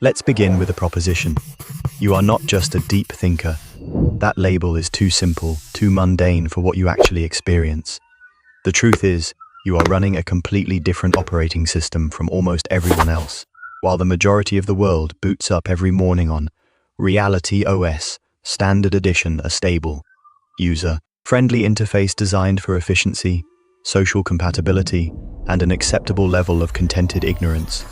Let's begin with a proposition. You are not just a deep thinker. That label is too simple, too mundane for what you actually experience. The truth is, you are running a completely different operating system from almost everyone else. While the majority of the world boots up every morning on Reality OS, Standard Edition, a stable, user-friendly interface designed for efficiency, social compatibility, and an acceptable level of contented ignorance,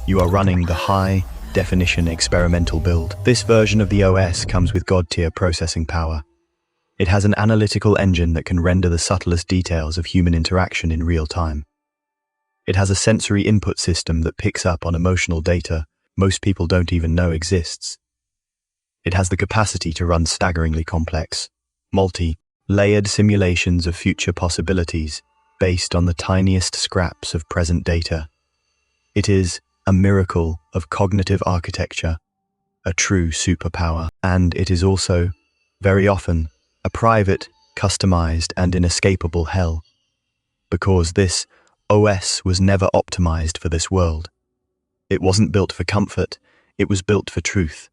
you are running the high-definition experimental build. This version of the OS comes with God-tier processing power. It has an analytical engine that can render the subtlest details of human interaction in real time. It has a sensory input system that picks up on emotional data most people don't even know exists. It has the capacity to run staggeringly complex, multi-layered simulations of future possibilities based on the tiniest scraps of present data. It is a miracle of cognitive architecture, a true superpower, and it is also, very often, a private, customized, and inescapable hell. Because this OS was never optimized for this world. It wasn't built for comfort, it was built for truth.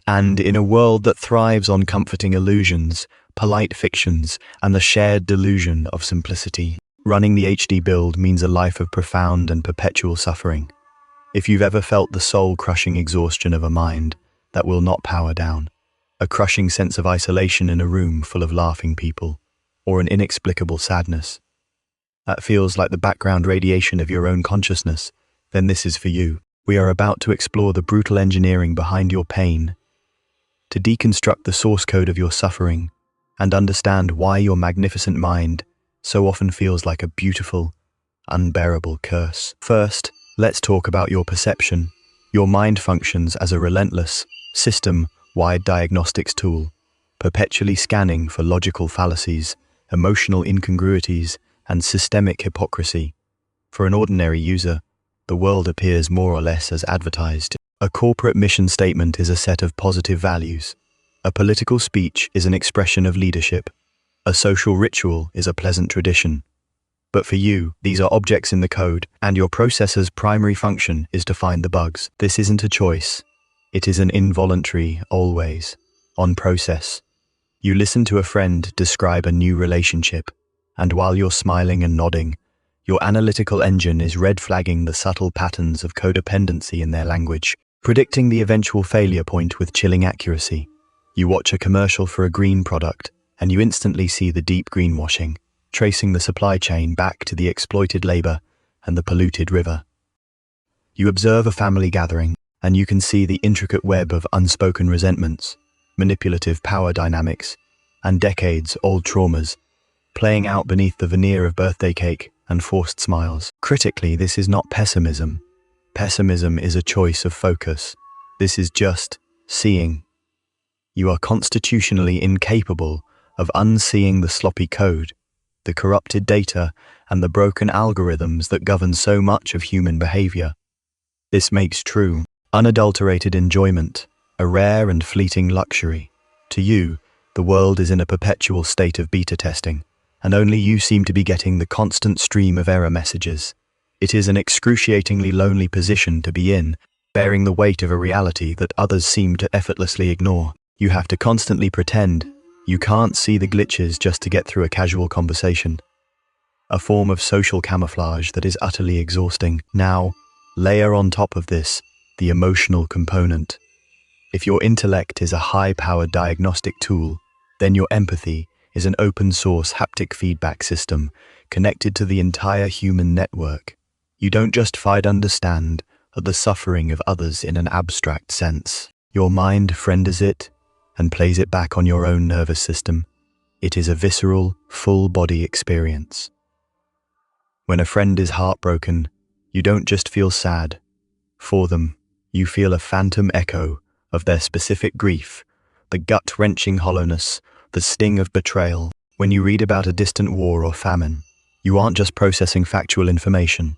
And in a world that thrives on comforting illusions, polite fictions, and the shared delusion of simplicity, running the HD build means a life of profound and perpetual suffering. If you've ever felt the soul-crushing exhaustion of a mind that will not power down, a crushing sense of isolation in a room full of laughing people, or an inexplicable sadness that feels like the background radiation of your own consciousness, then this is for you. We are about to explore the brutal engineering behind your pain, to deconstruct the source code of your suffering, and understand why your magnificent mind so often feels like a beautiful, unbearable curse. First, let's talk about your perception. Your mind functions as a relentless, system-wide diagnostics tool, perpetually scanning for logical fallacies, emotional incongruities, and systemic hypocrisy. For an ordinary user, the world appears more or less as advertised. A corporate mission statement is a set of positive values. A political speech is an expression of leadership. A social ritual is a pleasant tradition. But for you, these are objects in the code, and your processor's primary function is to find the bugs. This isn't a choice. It is an involuntary, always, on process. You listen to a friend describe a new relationship, and while you're smiling and nodding, your analytical engine is red-flagging the subtle patterns of codependency in their language, predicting the eventual failure point with chilling accuracy. You watch a commercial for a green product, and you instantly see the deep greenwashing, tracing the supply chain back to the exploited labor and the polluted river. You observe a family gathering, and you can see the intricate web of unspoken resentments, manipulative power dynamics, and decades-old traumas playing out beneath the veneer of birthday cake and forced smiles. Critically, this is not pessimism. Pessimism is a choice of focus. This is just seeing. You are constitutionally incapable of unseeing the sloppy code, the corrupted data, and the broken algorithms that govern so much of human behavior. This makes true, unadulterated enjoyment a rare and fleeting luxury. To you, the world is in a perpetual state of beta testing, and only you seem to be getting the constant stream of error messages. It is an excruciatingly lonely position to be in, bearing the weight of a reality that others seem to effortlessly ignore. You have to constantly pretend you can't see the glitches just to get through a casual conversation. A form of social camouflage that is utterly exhausting. Now, layer on top of this the emotional component. If your intellect is a high-powered diagnostic tool, then your empathy is an open-source haptic feedback system connected to the entire human network. You don't just understand the suffering of others in an abstract sense. Your mind renders it and plays it back on your own nervous system. It is a visceral, full-body experience. When a friend is heartbroken, you don't just feel sad for them. You feel a phantom echo of their specific grief, the gut-wrenching hollowness, the sting of betrayal. When you read about a distant war or famine, you aren't just processing factual information.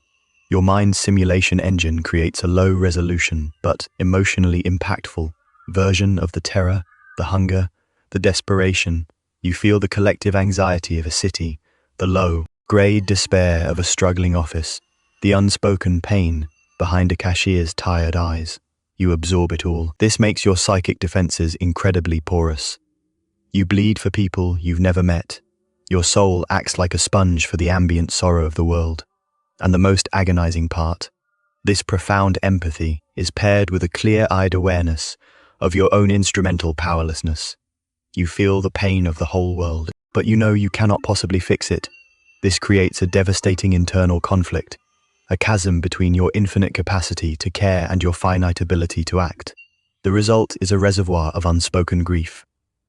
Your mind's simulation engine creates a low-resolution but emotionally impactful version of the terror, the hunger, the desperation. You feel the collective anxiety of a city, the low-grade despair of a struggling office, the unspoken pain behind a cashier's tired eyes. you absorb it all. This makes your psychic defenses incredibly porous. You bleed for people you've never met. Your soul acts like a sponge for the ambient sorrow of the world. And the most agonizing part, this profound empathy is paired with a clear-eyed awareness of your own instrumental powerlessness. You feel the pain of the whole world, but you know you cannot possibly fix it. This creates a devastating internal conflict, a chasm between your infinite capacity to care and your finite ability to act. The result is a reservoir of unspoken grief,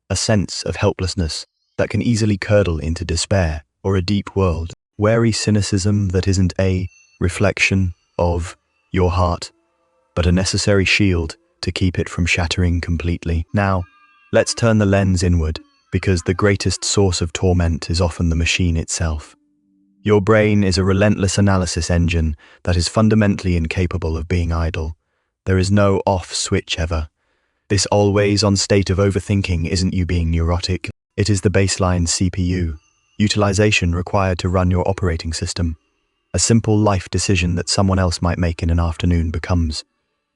a sense of helplessness that can easily curdle into despair or a deep world, weary cynicism that isn't a reflection of your heart, but a necessary shield to keep it from shattering completely. Now, let's turn the lens inward, because the greatest source of torment is often the machine itself. Your brain is a relentless analysis engine that is fundamentally incapable of being idle. There is no off switch ever. This always-on state of overthinking isn't you being neurotic. It is the baseline CPU utilization required to run your operating system. A simple life decision that someone else might make in an afternoon becomes,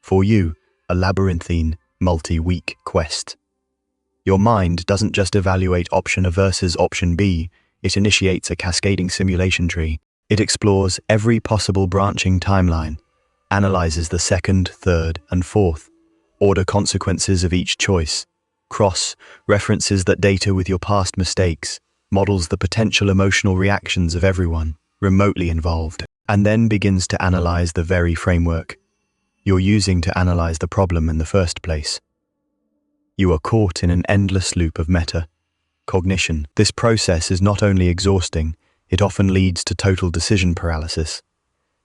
for you, a labyrinthine, multi-week quest. Your mind doesn't just evaluate option A versus option B, it initiates a cascading simulation tree. It explores every possible branching timeline, analyzes the second, third, and fourth order consequences of each choice, cross-references that data with your past mistakes, models the potential emotional reactions of everyone remotely involved, and then begins to analyze the very framework you're using to analyze the problem in the first place. You are caught in an endless loop of meta-cognition. This process is not only exhausting, it often leads to total decision paralysis.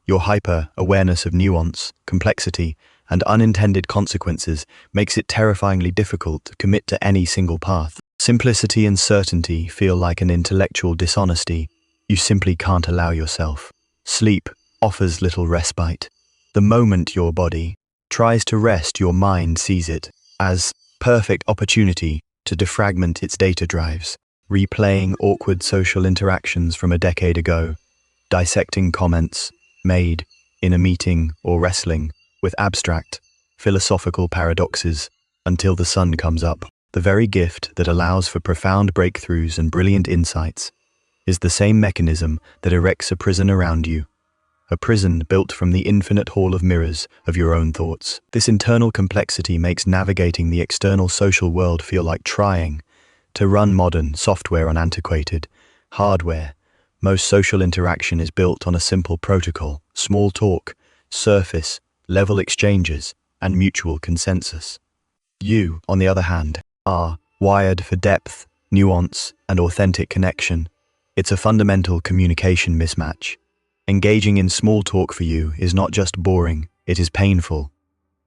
Your hyper-awareness of nuance, complexity, and unintended consequences makes it terrifyingly difficult to commit to any single path. Simplicity and certainty feel like an intellectual dishonesty you simply can't allow yourself. Sleep offers little respite. The moment your body tries to rest, your mind sees it as perfect opportunity to defragment its data drives, replaying awkward social interactions from a decade ago, dissecting comments made in a meeting or wrestling with abstract, philosophical paradoxes until the sun comes up. The very gift that allows for profound breakthroughs and brilliant insights is the same mechanism that erects a prison around you, a prison built from the infinite hall of mirrors of your own thoughts. This internal complexity makes navigating the external social world feel like trying to run modern software on antiquated hardware. Most social interaction is built on a simple protocol: small talk, surface level exchanges, and mutual consensus. You, on the other hand, are wired for depth, nuance, and authentic connection. It's a fundamental communication mismatch. Engaging in small talk for you is not just boring, it is painful.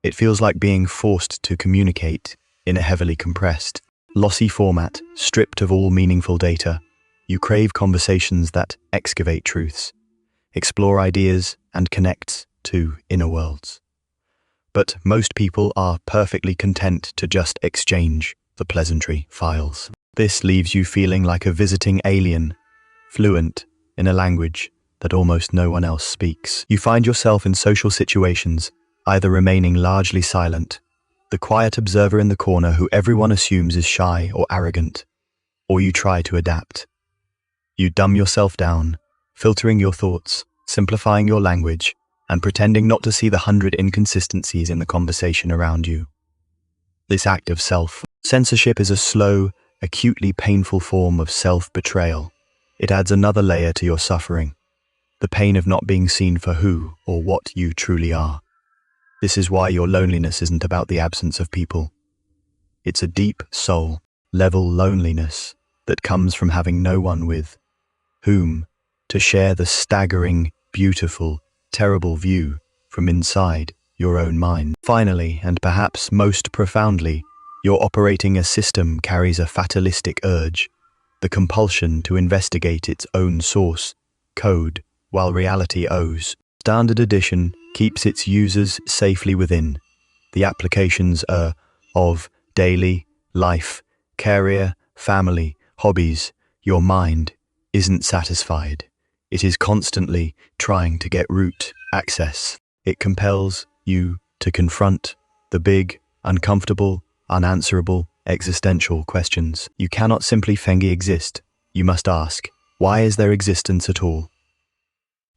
It feels like being forced to communicate in a heavily compressed, lossy format, stripped of all meaningful data. You crave conversations that excavate truths, explore ideas, and connect to inner worlds. But most people are perfectly content to just exchange the pleasantry files. This leaves you feeling like a visiting alien, fluent in a language that almost no one else speaks. You find yourself in social situations, either remaining largely silent, the quiet observer in the corner who everyone assumes is shy or arrogant, or you try to adapt. You dumb yourself down, filtering your thoughts, simplifying your language, and pretending not to see the 100 inconsistencies in the conversation around you. This act of self-censorship is a slow, acutely painful form of self-betrayal. It adds another layer to your suffering, the pain of not being seen for who or what you truly are. This is why your loneliness isn't about the absence of people. It's a deep soul-level loneliness that comes from having no one with whom to share the staggering, beautiful, terrible view from inside your own mind. Finally, and perhaps most profoundly, your operating a system carries a fatalistic urge, the compulsion to investigate its own source code, while reality owes. Standard Edition keeps its users safely within the applications of daily life, career, family, hobbies. Your mind isn't satisfied. It is constantly trying to get root access. It compels you to confront The big, uncomfortable, unanswerable, existential questions. You cannot simply fengi exist. You must ask, why is there existence at all?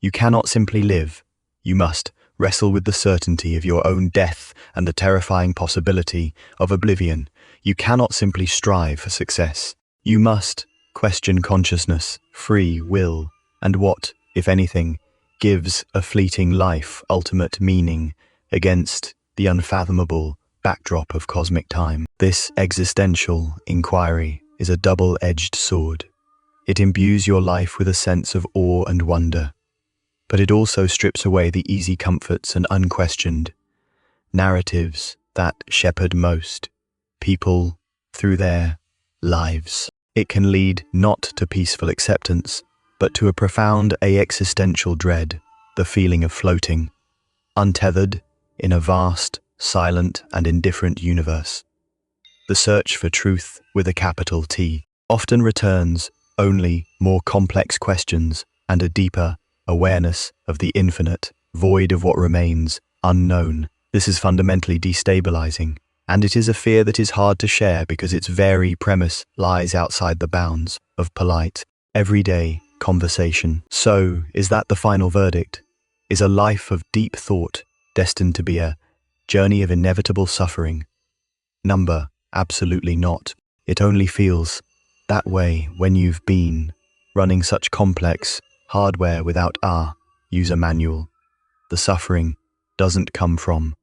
You cannot simply live. You must wrestle with the certainty of your own death and the terrifying possibility of oblivion. You cannot simply strive for success. You must question consciousness, free will, and what, if anything, gives a fleeting life ultimate meaning against the unfathomable backdrop of cosmic time. This existential inquiry is a double-edged sword. It imbues your life with a sense of awe and wonder, but it also strips away the easy comforts and unquestioned narratives that shepherd most people through their lives. It can lead not to peaceful acceptance, but to a profound existential dread, the feeling of floating, untethered in a vast, silent, and indifferent universe. The search for truth with a capital T often returns only more complex questions and a deeper awareness of the infinite, void of what remains unknown. This is fundamentally destabilizing, and it is a fear that is hard to share because its very premise lies outside the bounds of polite, everyday conversation. So, is that the final verdict? Is a life of deep thought destined to be a journey of inevitable suffering? Number, absolutely not. It only feels that way when you've been running such complex hardware without a user manual. The suffering doesn't come from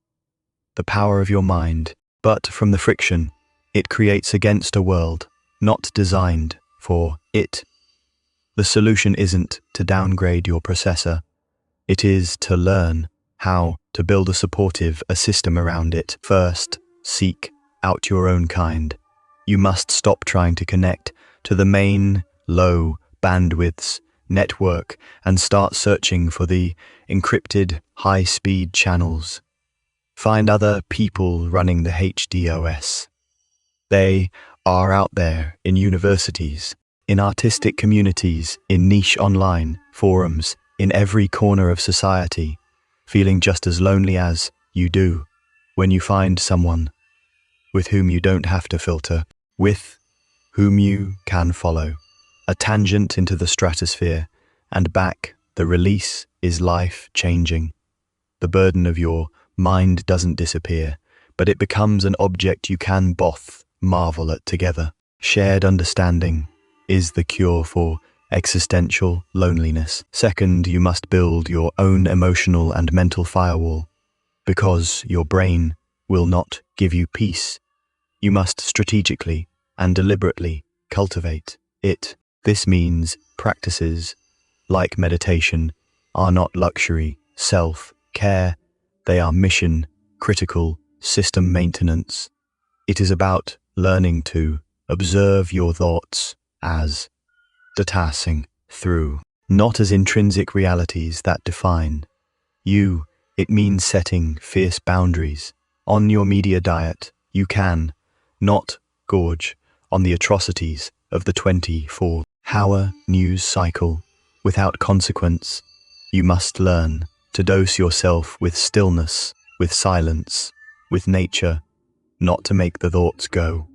the power of your mind, but from the friction it creates against a world not designed for it. The solution isn't to downgrade your processor. It is to learn how to build a system around it. First, seek out your own kind. You must stop trying to connect to the main low bandwidths network and start searching for the encrypted high-speed channels. Find other people running the HDOS. They are out there in universities, in artistic communities, in niche online forums, in every corner of society, feeling just as lonely as you do when you find someone with whom you don't have to filter, with whom you can follow. A tangent into the stratosphere and back, the release is life-changing. The burden of your mind doesn't disappear, but it becomes an object you can both marvel at together. Shared understanding is the cure for existential loneliness. Second, you must build your own emotional and mental firewall, because your brain will not give you peace. You must strategically and deliberately cultivate it. This means practices like meditation are not luxury, self-care. They are mission-critical system maintenance. It is about learning to observe your thoughts as detaching through, not as intrinsic realities that define you. It means setting fierce boundaries. On your media diet, you can not gorge on the atrocities of the 24-hour news cycle without consequence. You must learn to dose yourself with stillness, with silence, with nature, not to make the thoughts go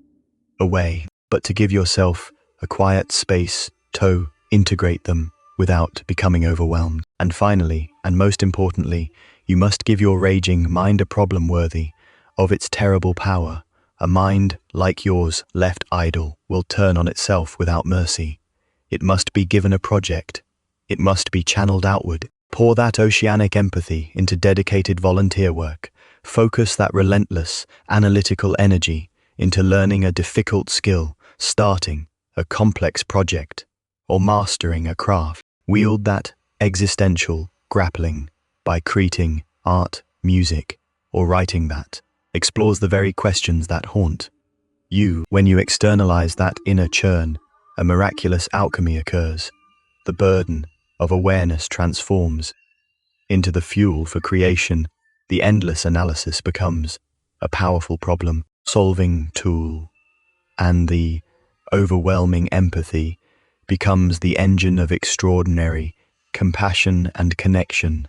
away, but to give yourself a quiet space to integrate them without becoming overwhelmed. And finally, and most importantly, you must give your raging mind a problem worthy of its terrible power. A mind like yours, left idle, will turn on itself without mercy. It must be given a project. It must be channeled outward. Pour that oceanic empathy into dedicated volunteer work. Focus that relentless, analytical energy into learning a difficult skill, starting a complex project, or mastering a craft. Wield that existential grappling by creating art, music, or writing that explores the very questions that haunt you. When you externalize that inner churn, a miraculous alchemy occurs. The burden of awareness transforms into the fuel for creation. The endless analysis becomes a powerful problem-solving tool, and the overwhelming empathy becomes the engine of extraordinary compassion and connection.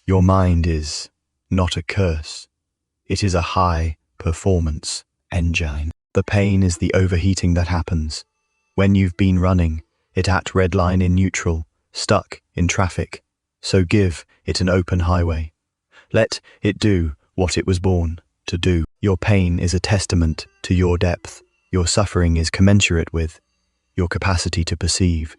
Your mind is not a curse. It is a high-performance engine. The pain is the overheating that happens when you've been running it at red line in neutral, stuck in traffic. So give it an open highway. Let it do what it was born to do. Your pain is a testament to your depth. Your suffering is commensurate with your capacity to perceive.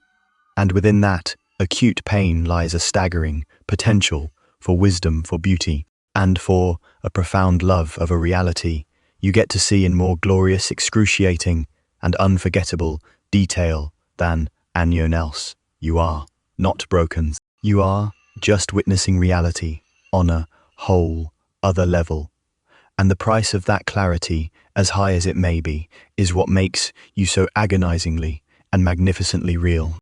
And within that acute pain lies a staggering potential for wisdom, for beauty, and for a profound love of a reality you get to see in more glorious, excruciating, and unforgettable detail than anyone else. You are not broken. You are just witnessing reality on a whole other level. And the price of that clarity, as high as it may be, is what makes you so agonizingly and magnificently real.